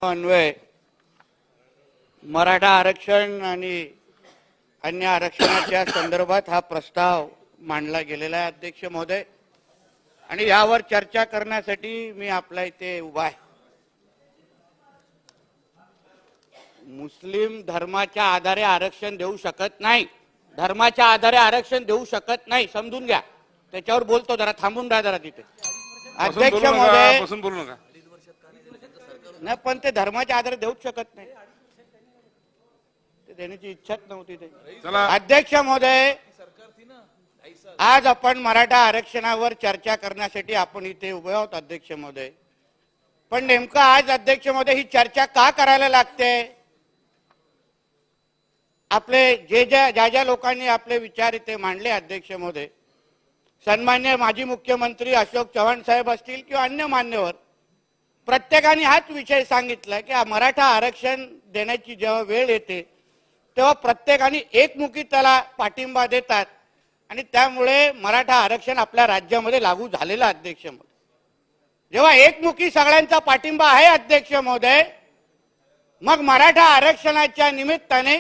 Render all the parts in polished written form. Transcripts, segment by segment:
अन्वय मराठा आरक्षण आणि अन्य आरक्षणाच्या संदर्भात हा प्रस्ताव मांडला गेलेला आहे अध्यक्ष महोदय, आणि यावर चर्चा करण्यासाठी मी आपल्या इथे उभा आहे। मुस्लिम धर्माच्या आधारे आरक्षण देऊ शकत नाही, धर्माच्या आधारे आरक्षण देऊ शकत नाही, समजून घ्या। त्याच्यावर बोलतो, जरा थांबून राहा जरा तिथे। अध्यक्ष महोदय बसून बोलू नका नाही, पण ते धर्माच्या आधारे देऊच शकत नाही, ते देण्याची इच्छाच नव्हती ते। अध्यक्ष महोदय, आज आपण मराठा आरक्षणावर चर्चा करण्यासाठी आपण इथे उभे आहोत अध्यक्ष महोदय, पण नेमकं आज अध्यक्ष महोदय ही चर्चा का करायला लागते? आपले ज्या लोकांनी आपले विचार इथे मांडले अध्यक्ष महोदय, सन्मान्य माजी मुख्यमंत्री अशोक चव्हाण साहेब असतील किंवा अन्य मान्यवर, प्रत्येकाने हाच विषय सांगितला की मराठा आरक्षण देण्याची जेव्हा वेळ येते तेव्हा प्रत्येकाने एकमुखी त्याला पाठिंबा देतात आणि त्यामुळे मराठा आरक्षण आपल्या राज्यामध्ये लागू झालेलं अध्यक्ष महोदय। जेव्हा एकमुखी सगळ्यांचा पाठिंबा आहे अध्यक्ष महोदय, मग मराठा आरक्षणाच्या निमित्ताने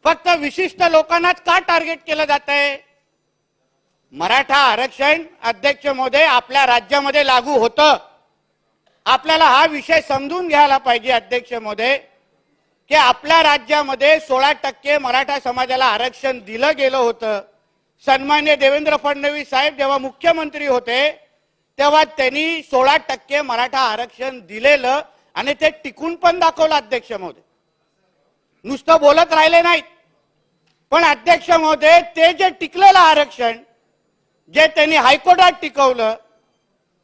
फक्त विशिष्ट लोकांनाच का टार्गेट केलं जात आहे? मराठा आरक्षण अध्यक्ष महोदय आपल्या राज्यामध्ये लागू होतं। आपल्याला हा विषय समजून घ्यायला पाहिजे अध्यक्ष महोदय की आपल्या राज्यामध्ये 16% मराठा समाजाला आरक्षण दिलं गेलं होतं। सन्मान्य देवेंद्र फडणवीस साहेब जेव्हा मुख्यमंत्री होते तेव्हा त्यांनी 16% मराठा आरक्षण दिलेलं आणि ते टिकून पण दाखवलं अध्यक्ष महोदय, नुसतं बोलत राहिले नाहीत। पण अध्यक्ष महोदय, ते जे टिकलेलं आरक्षण जे त्यांनी हायकोर्टात टिकवलं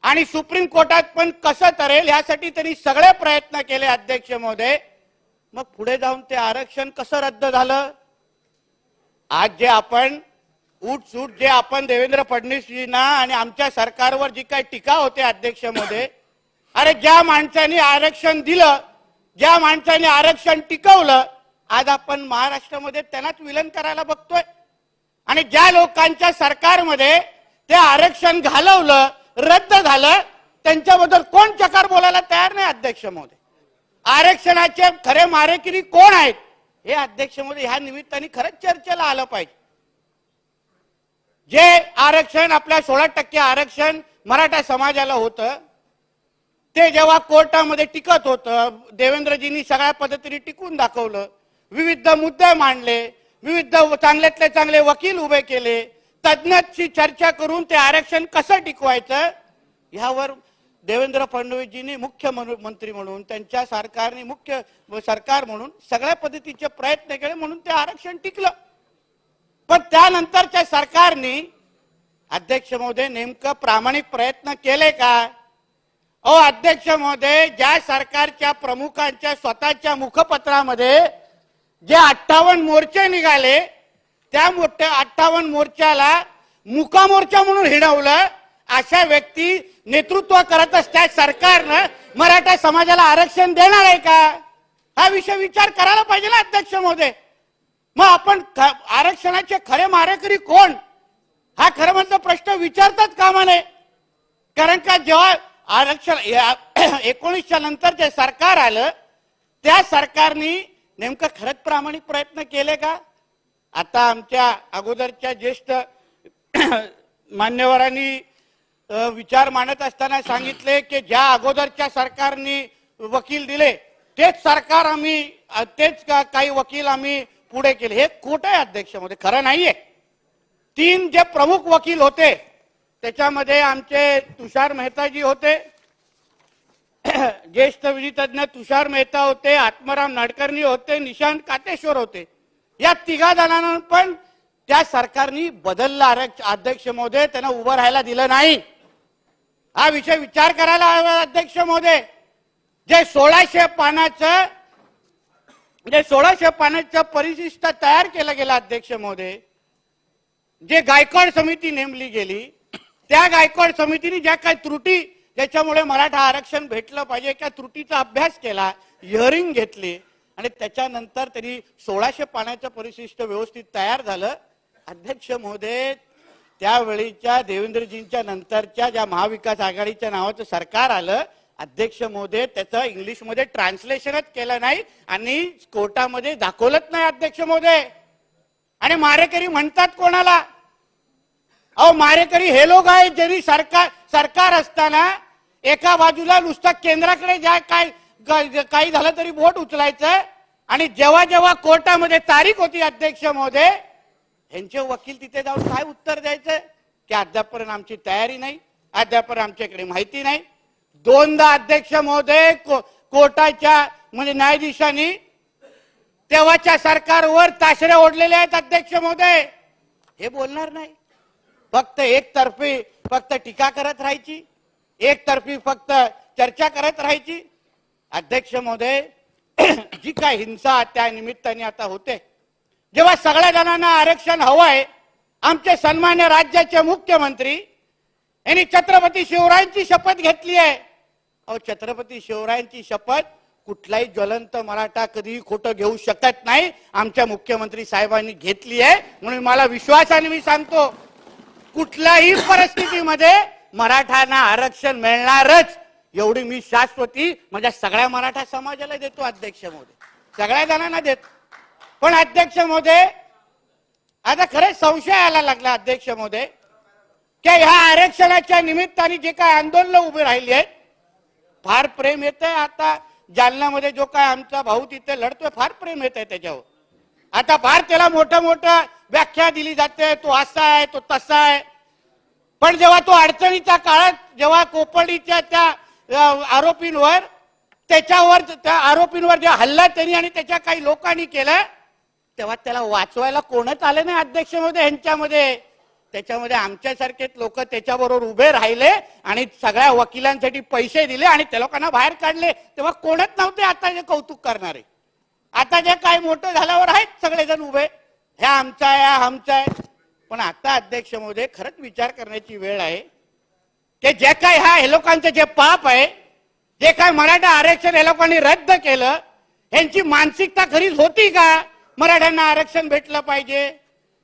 आणि सुप्रीम कोर्टात पण कसं तरेल यासाठी त्यांनी सगळे प्रयत्न केले अध्यक्ष महोदय, मग पुढे जाऊन ते आरक्षण कसं रद्द झालं? आज जे आपण उठसूट जे आपण देवेंद्र फडणवीसजींना आणि आमच्या सरकारवर जी काही टीका होते अध्यक्ष महोदय, अरे ज्या माणसाने आरक्षण दिलं, ज्या माणसाने आरक्षण टिकवलं, आज आपण महाराष्ट्रामध्ये त्यांनाच विलन करायला बघतोय। आणि ज्या लोकांच्या सरकारमध्ये ते आरक्षण घालवलं, रद्द झालं, त्यांच्याबद्दल कोण चकार बोलायला तयार नाही अध्यक्ष महोदय। आरक्षणाचे खरे मारेकरी कोण आहेत हे अध्यक्ष महोदय ह्या निमित्ताने खरंच चर्चेला आलं पाहिजे। जे आरक्षण आपल्या 16% आरक्षण मराठा समाजाला होतं ते जेव्हा कोर्टामध्ये टिकत होतं, देवेंद्रजींनी सगळ्या पद्धतीने टिकून दाखवलं, विविध मुद्दे मांडले, विविध चांगल्यातले चांगले वकील उभे केले, तज्ञांशी चर्चा करून ते आरक्षण कसं टिकवायचं यावर देवेंद्र फडणवीसजींनी मुख्यमंत्री म्हणून, त्यांच्या सरकारने मुख्य सरकार म्हणून सगळ्या पद्धतीचे प्रयत्न केले, म्हणून ते आरक्षण टिकलं। पण त्यानंतरच्या सरकारने अध्यक्ष महोदय नेमकं प्रामाणिक प्रयत्न केले का? अध्यक्ष महोदय, ज्या सरकारच्या प्रमुखांच्या स्वतःच्या मुखपत्रामध्ये जे 58 मोर्चे निघाले, त्या 58 मोर्चाला मुकामोर्चा म्हणून हिणवलं, अशा व्यक्ती नेतृत्व करत असतात सरकारनं मराठा समाजाला आरक्षण देणार आहे का? हा विषय विचार करायला पाहिजे ना अध्यक्ष महोदय। मग आपण आरक्षणाचे खरे मारेकरी कोण हा खरं म्हणजे प्रश्न विचारताच कामा नये। कारण का जेव्हा आरक्षण 19च्या नंतर जे सरकार आलं त्या सरकारने नेमकं खरंच प्रामाणिक प्रयत्न केले का? आता आमच्या अगोदरच्या ज्येष्ठ मान्यवरांनी विचार मांडत असताना सांगितले की ज्या अगोदरच्या सरकारने वकील दिले तेच सरकार आम्ही तेच काही वकील आम्ही पुढे केले, हे खोटं आहे अध्यक्ष महोदय, खरं नाहीये। 3 जे प्रमुख वकील होते त्याच्यामध्ये आमचे तुषार मेहताजी होते, ज्येष्ठ विधितज्ञ तुषार मेहता होते, आत्माराम नाडकर्णी होते, निशांत कातेश्वर होते। या 3 जणांना पण त्या सरकारने बदलला अध्यक्ष महोदय, त्यांना उभं राहायला दिलं नाही। हा विषय विचार करायला हवा अध्यक्ष महोदय। जे 1600 पानाचं परिशिष्ट तयार केलं गेलं अध्यक्ष महोदय, जे गायकवाड समिती नेमली गेली, त्या गायकवाड समितीने ज्या काही त्रुटी ज्याच्यामुळे मराठा आरक्षण भेटलं पाहिजे त्या त्रुटीचा अभ्यास केला, हिअरिंग घेतली आणि त्याच्यानंतर त्यांनी 1600 पानाचं परिशिष्ट व्यवस्थित तयार झालं। अध्यक्ष महोदय, त्यावेळीच्या देवेंद्रजींच्या नंतरच्या ज्या महाविकास आघाडीच्या नावाचं सरकार आलं अध्यक्ष महोदय त्याचं इंग्लिशमध्ये ट्रान्सलेशनच केलं नाही आणि कोर्टामध्ये दाखवलंच नाही अध्यक्ष महोदय. आणि मारेकरी म्हणतात कोणाला? अहो मारेकरी हे लोक आहेत ज्यांनी सरकार असताना एका बाजूला नुसतं केंद्राकडे ज्या काही झालं तरी बोट उचलायचं आणि जेव्हा जेव्हा कोर्टामध्ये तारीख होती अध्यक्ष महोदय यांचे वकील तिथे जाऊन काय उत्तर द्यायचं की अद्यापर्यंत आमची तयारी नाही, अद्यापर्यंत आमच्याकडे माहिती नाही. दोनदा अध्यक्ष महोदय कोर्टाच्या म्हणजे न्यायाधीशांनी तेव्हाच्या सरकारवर ताशरे ओढलेले आहेत अध्यक्ष महोदय. हे बोलणार नाही, फक्त एकतर्फी फक्त टीका करत राहायची, एकतर्फी फक्त चर्चा करत राहायची. अध्यक्ष महोदय जी काय हिंसा त्या निमित्ताने आता होते, जेव्हा सगळ्या जणांना आरक्षण हवंय, आमचे सन्मान्य राज्याचे मुख्यमंत्री यांनी छत्रपती शिवरायांची शपथ घेतली आहे. अहो छत्रपती शिवरायांची शपथ कुठलाही ज्वलंत मराठा कधीही खोटं घेऊ शकत नाही. आमच्या मुख्यमंत्री साहेबांनी घेतली आहे म्हणून मला विश्वासाने मी सांगतो कुठल्याही परिस्थितीमध्ये मराठ्यांना आरक्षण मिळणारच एवढी मी शाश्वती माझ्या सगळ्या मराठा समाजाला देतो अध्यक्ष महोदय, सगळ्या जणांना देतो. पण अध्यक्ष महोदय आता खरंच संशय यायला लागला अध्यक्ष महोदय की ह्या आरक्षणाच्या निमित्ताने जे काय आंदोलन उभे राहिले आहेत फार प्रेम येत आहे. आता जालन्यामध्ये जो काय आमचा भाऊ तिथे लढतोय फार प्रेम येत आहे त्याच्यावर. आता फार त्याला मोठं व्याख्या दिली जाते, तो असा आहे तो तसा आहे. पण जेव्हा तो अडचणीच्या काळात जेव्हा कोपर्डीच्या त्या आरोपींवर त्या आरोपींवर जे हल्ला त्यांनी आणि त्याच्या काही लोकांनी केला तेव्हा त्याला वाचवायला कोणच आले नाही अध्यक्ष महोदय ह्यांच्यामध्ये. त्याच्यामध्ये आमच्यासारखेच लोक त्याच्याबरोबर उभे राहिले आणि सगळ्या वकिलांसाठी पैसे दिले आणि त्या लोकांना बाहेर काढले. तेव्हा कोणच नव्हते आता जे कौतुक करणारे. आता जे काय मोठं झाल्यावर आहेत सगळेजण उभे, ह्या आमचा आहे हा आमचा आहे. पण आता अध्यक्ष महोदय खरंच विचार करण्याची वेळ आहे की जे काय हे लोकांचं जे पाप आहे, जे काय मराठा आरक्षण हे लोकांनी रद्द केलं, यांची मानसिकता खरीच होती का मराठ्यांना आरक्षण भेटलं पाहिजे?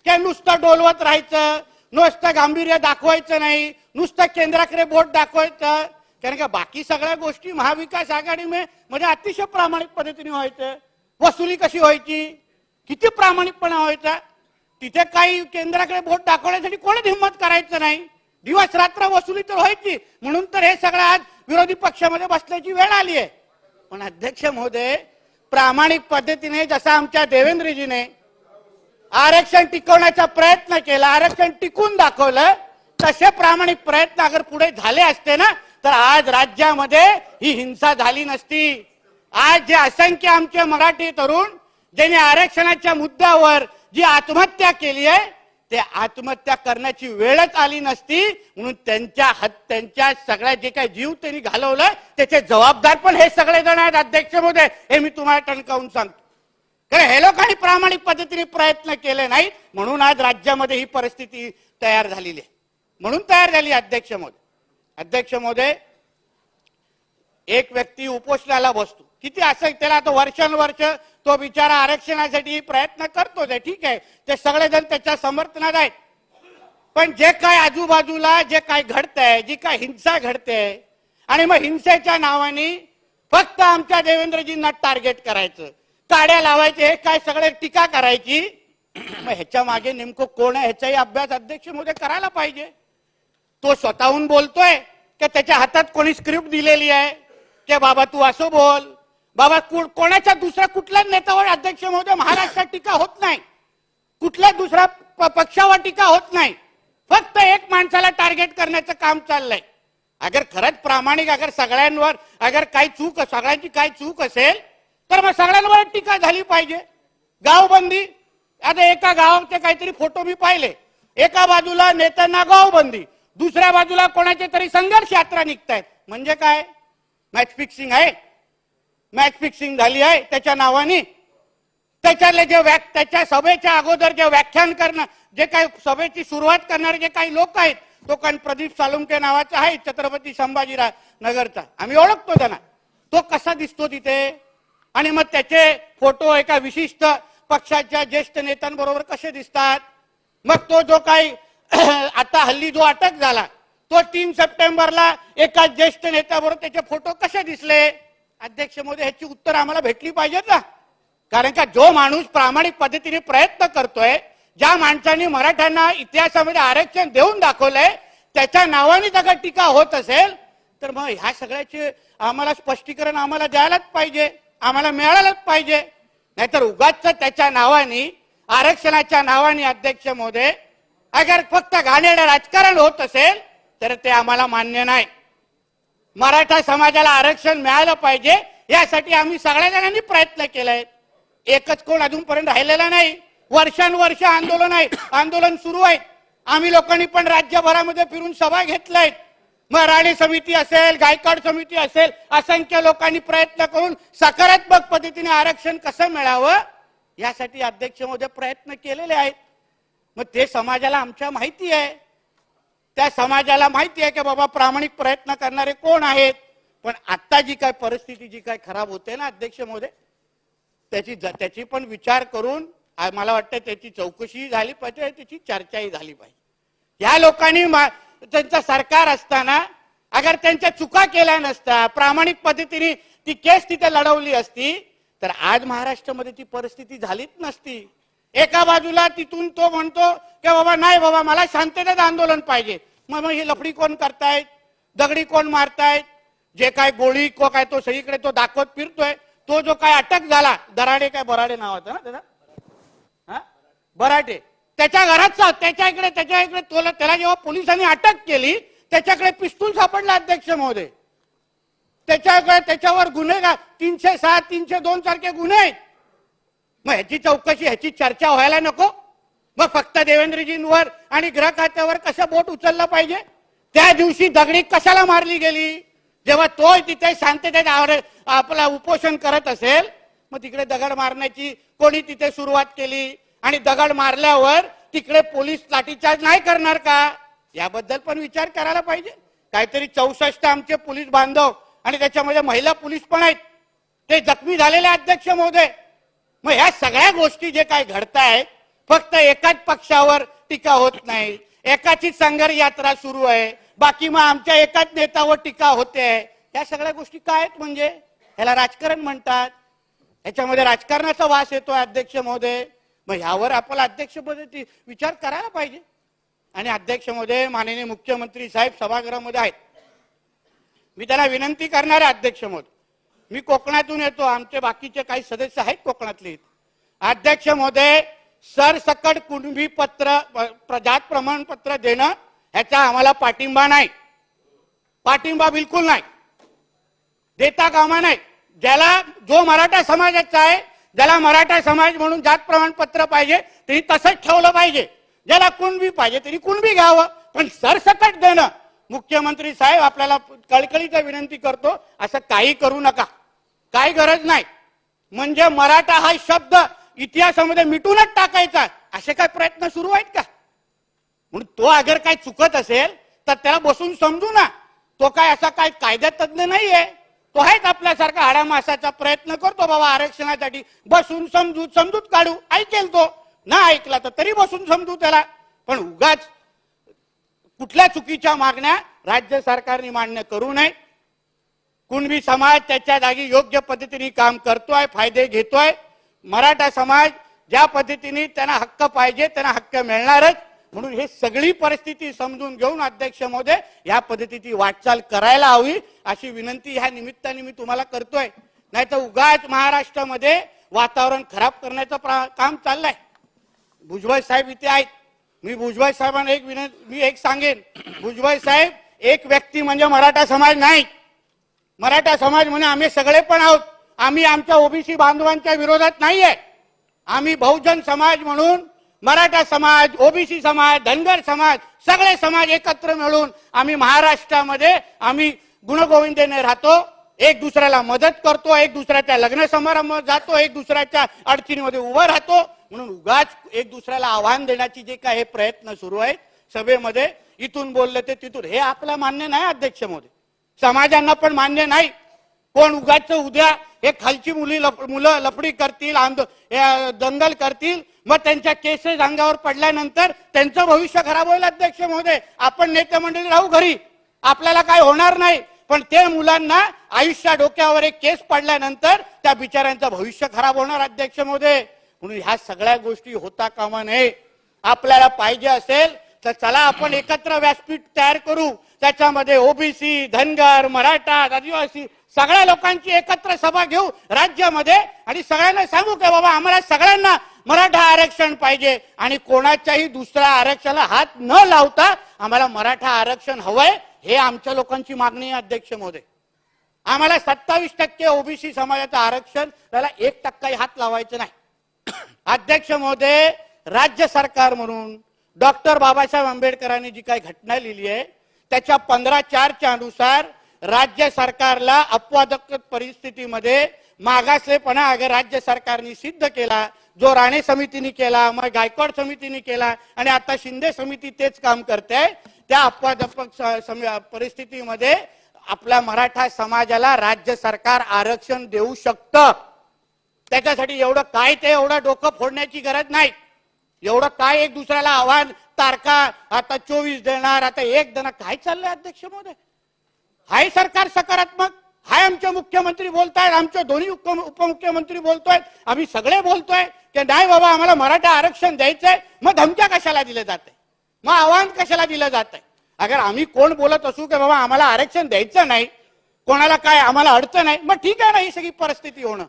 की नुसतं डोलवत राहायचं, नुसतं गांभीर्य दाखवायचं नाही, नुसतं केंद्राकडे बोट दाखवायचं? कारण का बाकी सगळ्या गोष्टी महाविकास आघाडी म्हणजे अतिशय प्रामाणिक पद्धतीने व्हायचं. वसुली कशी व्हायची, किती प्रामाणिकपणा व्हायचा. तिथे काही केंद्राकडे बोट दाखवण्यासाठी कोणच हिंमत करायचं नाही. दिवस रात्र वसुली तर व्हायची. म्हणून तर हे सगळं आज विरोधी पक्षामध्ये बसण्याची वेळ आली आहे. पण अध्यक्ष महोदय प्रामाणिक पद्धतीने जसा आमच्या देवेंद्रजीने आरक्षण टिकवण्याचा प्रयत्न केला, आरक्षण टिकून दाखवलं, तसे प्रामाणिक प्रयत्न अगर पुढे झाले असते ना तर आज राज्यामध्ये ही हिंसा झाली नसती. आज जे असंख्य आमचे मराठी तरुण ज्यांनी आरक्षणाच्या मुद्द्यावर जी आत्महत्या केली आहे ते आत्महत्या करण्याची वेळच आली नसती. म्हणून त्यांच्या सगळ्या जे काही जीव त्यांनी घालवलं त्याचे जबाबदार पण हे सगळे जण आहेत अध्यक्ष महोदय. हे मी तुम्हाला टणकावून सांगतो. कारण हे लोकांनी प्रामाणिक पद्धतीने प्रयत्न केले नाहीत म्हणून आज राज्यामध्ये ही परिस्थिती तयार झालेली आहे. म्हणून तयार झाली अध्यक्ष महोदय. अध्यक्ष महोदय एक व्यक्ती उपोषणाला बसतो, किती असं त्याला आता वर्षानुवर्ष तो बिचारा आरक्षणासाठी प्रयत्न करतो ते ठीक आहे, ते सगळेजण त्याच्या समर्थनात आहेत. पण जे काय आजूबाजूला जे काय घडतंय, जी काय हिंसा घडते आणि मग हिंसेच्या नावाने फक्त आमच्या देवेंद्रजींना टार्गेट करायचं, काड्या लावायचे, हे काय सगळे टीका करायची. मग ह्याच्या मागे नेमकं कोण आहे ह्याचाही अभ्यास अध्यक्ष महोदय करायला पाहिजे. तो स्वतःहून बोलतोय की त्याच्या हातात कोणी स्क्रिप्ट दिलेली आहे की बाबा तू असं बोल, बाबा कोणाच्या दुसऱ्या कुठल्याच नेत्यावर अध्यक्ष महोदय महाराष्ट्रात टीका होत नाही, कुठल्या दुसऱ्या पक्षावर टीका होत नाही. फक्त एक माणसाला टार्गेट करण्याचं काम चाललंय. अगर खरंच प्रामाणिक अगर सगळ्यांवर अगर काही चूक सगळ्यांची काही चूक असेल तर मग सगळ्यांवर टीका झाली पाहिजे. गावबंदी, आता एका गावाचे काहीतरी फोटो मी पाहिले, एका बाजूला नेत्यांना गावबंदी, दुसऱ्या बाजूला कोणाचे तरी संघर्ष यात्रा निघतायत. म्हणजे काय मॅच फिक्सिंग आहे, मॅच फिक्सिंग झाली आहे त्याच्या नावाने. त्याच्यातले जे त्याच्या सभेच्या अगोदर जे व्याख्यान करणं, जे काही सभेची सुरुवात करणारे जे काही लोक आहेत, तो कारण प्रदीप सालुंके नावाचा आहे छत्रपती संभाजीराव नगरचा, आम्ही ओळखतो त्यांना. तो कसा दिसतो तिथे आणि मग त्याचे फोटो एका विशिष्ट पक्षाच्या ज्येष्ठ नेत्यांबरोबर कसे दिसतात. मग तो जो काही आता हल्ली जो अटक झाला तो 3 सप्टेंबरला एका ज्येष्ठ नेत्याबरोबर त्याचे फोटो कसे दिसले? अध्यक्ष महोदय, ह्याची उत्तर आम्हाला भेटली पाहिजेत ना. कारण का जो माणूस प्रामाणिक पद्धतीने प्रयत्न करतोय, ज्या माणसांनी मराठ्यांना इतिहासामध्ये आरक्षण देऊन दाखवलंय, त्याच्या नावाने जर टीका होत असेल तर मग ह्या सगळ्याचे आम्हाला स्पष्टीकरण आम्हाला द्यायलाच पाहिजे, आम्हाला मिळालंच पाहिजे. नाहीतर उगाच त्याच्या नावाने, आरक्षणाच्या नावाने अध्यक्ष महोदय अगर फक्त घाणेरडं राजकारण होत असेल तर ते आम्हाला मान्य नाही. मराठा समाजाला आरक्षण मिळालं पाहिजे यासाठी आम्ही सगळ्या जणांनी प्रयत्न केलाय. एकच कोण अजूनपर्यंत राहिलेला नाही. वर्षानुवर्ष आंदोलन सुरू आहे. आम्ही लोकांनी पण राज्यभरामध्ये फिरून सभा घेतल्यात. राणे समिती असेल, गायकवाड समिती असेल, असंख्य लोकांनी प्रयत्न करून सकारात्मक पद्धतीने आरक्षण कसं मिळावं यासाठी अध्यक्ष महोदय प्रयत्न केलेले आहेत. मग ते समाजाला आमच्या माहिती आहे. त्या समाजाला माहिती आहे की बाबा प्रामाणिक प्रयत्न करणारे कोण आहेत. पण आता जी काय परिस्थिती जी काय खराब होते ना अध्यक्ष महोदय, त्याची पण विचार करून मला वाटतं त्याची चौकशी झाली पाहिजे, त्याची चर्चाही झाली पाहिजे. या लोकांनी त्यांचं सरकार असताना अगर त्यांच्या चुका केल्या नसत्या, प्रामाणिक पद्धतीने ती केस तिथे लढवली असती तर आज महाराष्ट्रामध्ये ती परिस्थिती झालीच नसती. एका बाजूला तिथून तो म्हणतो की बाबा नाही बाबा मला शांततेत आंदोलन पाहिजे, मग ही लफडी कोण करतायत, दगडी कोण मारतायत, जे काय गोळी को काय तो सगळीकडे तो दाखवत फिरतोय. तो जो काय अटक झाला, दराडे काय बराडे नाव होतं ना त्याचा, बराटे, त्याच्या घरात त्याच्या इकडे त्याला जेव्हा पोलिसांनी अटक केली त्याच्याकडे पिस्तूल सापडला अध्यक्ष महोदय. त्याच्यावर गुन्हे 307, 302 सारखे गुन्हे आहेत. मग ह्याची चौकशी, ह्याची चर्चा व्हायला नको? मग फक्त देवेंद्रजींवर आणि गृह खात्यावर कसं बोट उचललं पाहिजे? त्या दिवशी दगडी कशाला मारली गेली? जेव्हा तो तिथे शांततेत आपला उपोषण करत असेल, मग तिकडे दगड मारण्याची कोणी तिथे सुरुवात केली आणि दगड मारल्यावर तिकडे पोलीस लाठीचार्ज नाही करणार का? याबद्दल पण विचार करायला पाहिजे. काहीतरी 64 आमचे पोलीस बांधव आणि त्याच्यामध्ये महिला पोलीस पण आहेत, ते जखमी झालेले अध्यक्ष महोदय. मग ह्या सगळ्या गोष्टी जे काय घडतायत, फक्त एकाच पक्षावर टीका होत नाही, एकाची संघर्ष यात्रा सुरू आहे, बाकी मग आमच्या एकाच नेत्यावर टीका होते. या सगळ्या गोष्टी काय आहेत? म्हणजे ह्याला राजकारण म्हणतात. ह्याच्यामध्ये राजकारणाचा वास येतो अध्यक्ष महोदय. मग ह्यावर आपला अध्यक्ष महोदय विचार करायला पाहिजे. आणि अध्यक्ष महोदय, माननीय मुख्यमंत्री साहेब सभागृहामध्ये आहेत, मी त्यांना विनंती करणार आहे. अध्यक्ष महोदय, मी कोकणातून येतो, आमचे बाकीचे काही सदस्य आहेत कोकणातले. अध्यक्ष महोदय, सरसकट कुणबी पत्र, जात प्रमाणपत्र देणं ह्याचा आम्हाला पाठिंबा नाही. पाठिंबा बिलकुल नाही, देता कामा नाही. जो मराठा समाजाचा आहे, ज्याला मराठा समाज म्हणून जात प्रमाणपत्र पाहिजे त्यांनी तसंच ठेवलं पाहिजे. ज्याला कुणबी पाहिजे त्यांनी कुणबी घ्यावं, पण सरसकट देणं, मुख्यमंत्री साहेब आपल्याला कळकळीचा विनंती करतो, असं काही करू नका, काही गरज नाही. म्हणजे मराठा हा शब्द इतिहासामध्ये मिटूनच टाकायचा, असे काय प्रयत्न सुरू आहेत का? म्हणून तो अगर काय चुकत असेल तर त्याला बसून समजू ना. तो काय असा काय कायदा तज्ञ नाहीये, तो आहेच आपल्यासारखा हाडामासाचा प्रयत्न करतो बाबा आरक्षणासाठी. बसून समजूत काढू, ऐकेल तो, ना ऐकला तर तरी बसून समजू त्याला. पण उगाच कुठल्या चुकीच्या मागण्या राज्य सरकारने मान्य करू नये. कुणबी समाज त्याच्या जागी योग्य पद्धतीने काम करतोय, फायदे घेतोय. मराठा समाज ज्या पद्धतीने त्यांना हक्क पाहिजे त्यांना हक्क मिळणारच. म्हणून हे सगळी परिस्थिती समजून घेऊन अध्यक्ष महोदय या पद्धतीची वाटचाल करायला हवी, अशी विनंती ह्या निमित्ताने मी तुम्हाला करतोय. नाही तर उगाच महाराष्ट्रामध्ये वातावरण खराब करण्याचं काम चाललंय. भुजबळ साहेब इथे आहेत, मी भुजबळ साहेबांना मी एक सांगेन, भुजबळ साहेब एक व्यक्ती म्हणजे मराठा समाज नाही. मराठा समाज म्हणजे आम्ही सगळे पण आहोत. आम्ही आमच्या ओबीसी बांधवांच्या विरोधात नाहीये. आम्ही बहुजन समाज म्हणून मराठा समाज, ओबीसी समाज, धनगर समाज, सगळे समाज एकत्र मिळून आम्ही महाराष्ट्रामध्ये आम्ही गुणगोविंदेने राहतो, एक दुसऱ्याला मदत करतो, एक दुसऱ्याच्या लग्न समारंभात जातो, एक दुसऱ्याच्या अडचणीमध्ये उभं राहतो. म्हणून उगाच एक दुसऱ्याला आव्हान देण्याची जे काही प्रयत्न सुरू आहेत सभेमध्ये, इथून बोलले ते तिथून, हे आपलं मान्य नाही अध्यक्ष महोदय. समाजांना पण मान्य नाही. कोण उगाच उद्या हे खालची मुलं लफडी करतील, दंगल करतील, मग त्यांच्या केसेस अंगावर पडल्यानंतर त्यांचं भविष्य खराब होईल. अध्यक्ष महोदय, आपण नेते मंडळी राहू घरी, आपल्याला काय होणार नाही, पण ते मुलांना आयुष्या डोक्यावर एक केस पडल्यानंतर त्या बिचाऱ्यांचं भविष्य खराब होणार. अध्यक्ष महोदय, म्हणून ह्या सगळ्या गोष्टी होता कामा नये. आपल्याला पाहिजे असेल तर चला आपण एकत्र व्यासपीठ तयार करू, त्याच्यामध्ये ओबीसी, धनगर, मराठा, आदिवासी सगळ्या लोकांची एकत्र सभा घेऊ राज्यामध्ये आणि सगळ्यांना सांगू की बाबा आम्हाला सगळ्यांना मराठा आरक्षण पाहिजे आणि कोणाच्याही दुसऱ्या आरक्षणाला हात न लावता आम्हाला मराठा आरक्षण हवंय, हे आमच्या लोकांची मागणी आहे. अध्यक्ष महोदय, आम्हाला 27% ओबीसी समाजाचं आरक्षण, त्याला 1% हात लावायचं नाही. अध्यक्ष महोदय, राज्य सरकार म्हणून डॉक्टर बाबासाहेब आंबेडकरांनी जी काही घटना लिहिली आहे त्याच्या 15(4) अनुसार राज्य सरकारला अपवादात्मक परिस्थितीमध्ये मागासलेपणा अगर राज्य सरकारने सिद्ध केला, जो राणे समितीने केला, मग गायकवाड समितीने केला आणि आता शिंदे समिती तेच काम करते, त्या अपवादात्मक परिस्थितीमध्ये आपल्या मराठा समाजाला राज्य सरकार आरक्षण देऊ शकतं. त्याच्यासाठी एवढं काय ते एवढं डोकं फोडण्याची गरज नाही. एवढं काय एक दुसऱ्याला आव्हान, तारखा आता 24 देणार, आता 1 देणार, काय चाललंय. अध्यक्ष महोदय, हाय सरकार सकारात्मक, हाय आमचे मुख्यमंत्री बोलतायत, आमचे दोन्ही उपमुख्यमंत्री बोलतोय, आम्ही सगळे बोलतोय की नाही बाबा आम्हाला मराठा आरक्षण द्यायचंय. मग धमक्या कशाला दिले जाते, मग आव्हान कशाला दिलं जात आहे. अगर आम्ही कोण बोलत असू की बाबा आम्हाला आरक्षण द्यायचं नाही, कोणाला काय आम्हाला अडचण आहे, मग ठीक आहे ना, ही सगळी परिस्थिती होणं.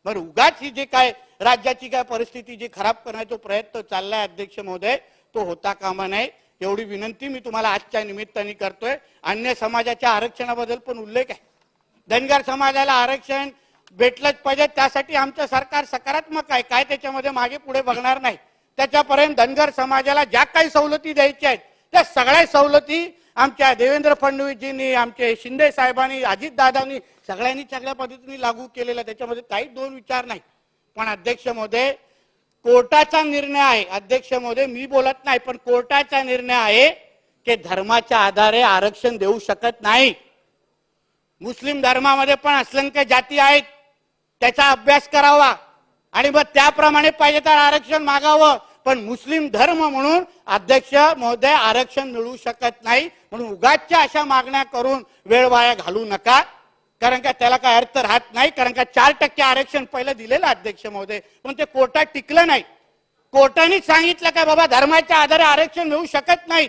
बरं, उगाच ही जे काय राज्याची काय परिस्थिती जी खराब करण्याचा प्रयत्न चाललाय अध्यक्ष महोदय, तो होता कामा नये. एवढी विनंती मी तुम्हाला आजच्या निमित्ताने करतोय. अन्य समाजाच्या आरक्षणाबद्दल पण उल्लेख आहे. धनगर समाजाला आरक्षण भेटलंच पाहिजे, त्यासाठी आमचं सरकार सकारात्मक आहे, काय त्याच्यामध्ये मागे पुढे बघणार नाही. त्याच्यापर्यंत धनगर समाजाला ज्या काही सवलती द्यायच्या आहेत त्या सगळ्या सवलती आमच्या देवेंद्र फडणवीसजींनी, आमचे शिंदे साहेबांनी, अजितदादांनी सगळ्यांनी चांगल्या पद्धतीने लागू केलेला, त्याच्यामध्ये काही दोन विचार नाही. पण अध्यक्ष महोदय, कोर्टाचा निर्णय आहे. अध्यक्ष महोदय, मी बोलत नाही, पण कोर्टाचा निर्णय आहे की धर्माच्या आधारे आरक्षण देऊ शकत नाही. मुस्लिम धर्मामध्ये पण असंख्य जाती आहेत, त्याचा अभ्यास करावा आणि मग त्याप्रमाणे पाहिजे तर आरक्षण मागावं. पण मुस्लिम धर्म म्हणून अध्यक्ष महोदय आरक्षण मिळू शकत नाही. म्हणून उगाचच्या अशा मागण्या करून वेळ वाया घालू नका, कारण का त्याला काय अर्थ राहत नाही. कारण का 4% आरक्षण पहिलं दिलेलं अध्यक्ष महोदय, पण ते कोर्टात टिकलं नाही. कोर्टाने सांगितलं काय बाबा धर्माच्या आधारे आरक्षण मिळू शकत नाही.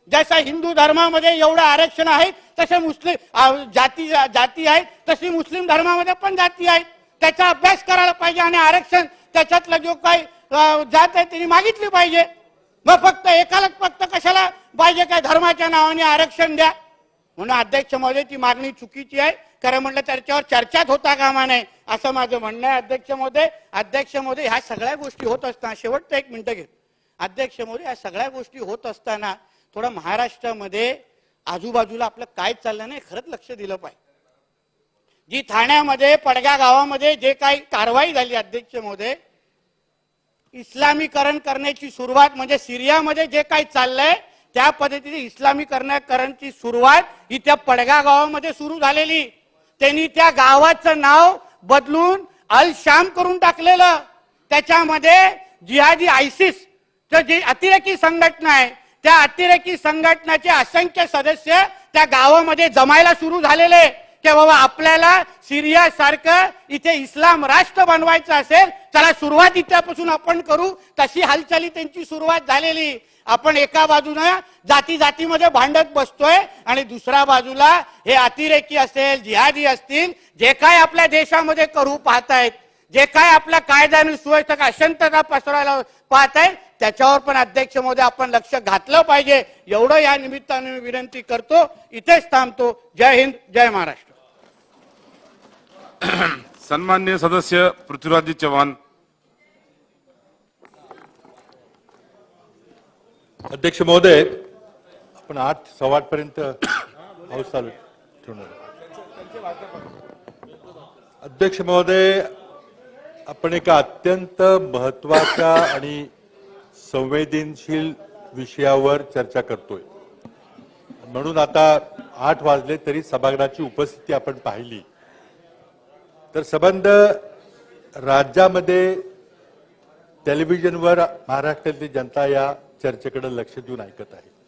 जसं हिंदू धर्मामध्ये एवढं आरक्षण आहे तसे मुस्लिम जाती आहेत, तशी मुस्लिम धर्मामध्ये पण जाती आहेत. त्याचा अभ्यास करायला पाहिजे आणि आरक्षण त्याच्यातला जो काही जात आहे त्यांनी मागितली पाहिजे. मग फक्त एकालाच फक्त कशाला पाहिजे काय धर्माच्या नावाने आरक्षण द्या. म्हणून अध्यक्ष महोदय ती मागणी चुकीची आहे. खरं म्हटलं त्याच्यावर चर्चाच होता कामा नये असं माझं म्हणणं आहे. अध्यक्ष महोदय ह्या सगळ्या गोष्टी होत असताना, शेवटचं 1 मिनिट घेत अध्यक्ष महोदय, या सगळ्या गोष्टी होत असताना थोडं महाराष्ट्रामध्ये आजूबाजूला आपलं काय चाललं नाही खरंच लक्ष दिलं पाहिजे. जी ठाण्यामध्ये पडगा गावामध्ये जे काही कारवाई झाली अध्यक्ष महोदय, इस्लामीकरण करण्याची सुरुवात म्हणजे सिरियामध्ये जे काही चाललंय त्या पद्धतीने इस्लामीकरणाची सुरुवात ही त्या पडगा गावामध्ये सुरू झालेली. त्यांनी त्या गावाचं नाव बदलून अल शाम करून टाकलेलं. त्याच्यामध्ये जिहादी आयसिस जी अतिरेकी संघटना आहे, त्या अतिरेकी संघटनाचे असंख्य सदस्य त्या गावामध्ये जमायला सुरू झालेले की बाबा आपल्याला सिरिया सारखं इथे इस्लाम राष्ट्र बनवायचं असेल, चला सुरुवात इथपासून आपण करू. तशी हालचाली त्यांची सुरुवात झालेली. आपण एका बाजूने जातीमध्ये भांडत बसतोय आणि दुसऱ्या बाजूला हे अतिरेकी असेल, जिहादी असतील, जे काय आपल्या देशामध्ये करू पाहतायत, जे काय आपल्या कायदा आणि सुव्यवस्था अशांतता पसरवायला पाहतायत, त्याच्यावर पण अध्यक्ष महोदय आपण लक्ष घातलं पाहिजे. एवढं या निमित्ताने मी विनंती करतो. इथेच थांबतो. जय हिंद, जय महाराष्ट्र. सन्मान्य सदस्य पृथ्वीराज चव्हाण. अध्यक्ष महोदय, आपण 8:15 पर्यंत हाऊस चालू ठेवणार. अध्यक्ष महोदय, आपण एका अत्यंत महत्वाच्या आणि संवेदनशील विषयावर चर्चा करतोय. म्हणून आता 8 वाजले तरी सभागृहाची उपस्थिती आपण पाहिली. तर संबंध राज्यामध्ये टेलिव्हिजनवर महाराष्ट्रातली जनता या चर्चेकडे लक्ष देऊन ऐकत आहे.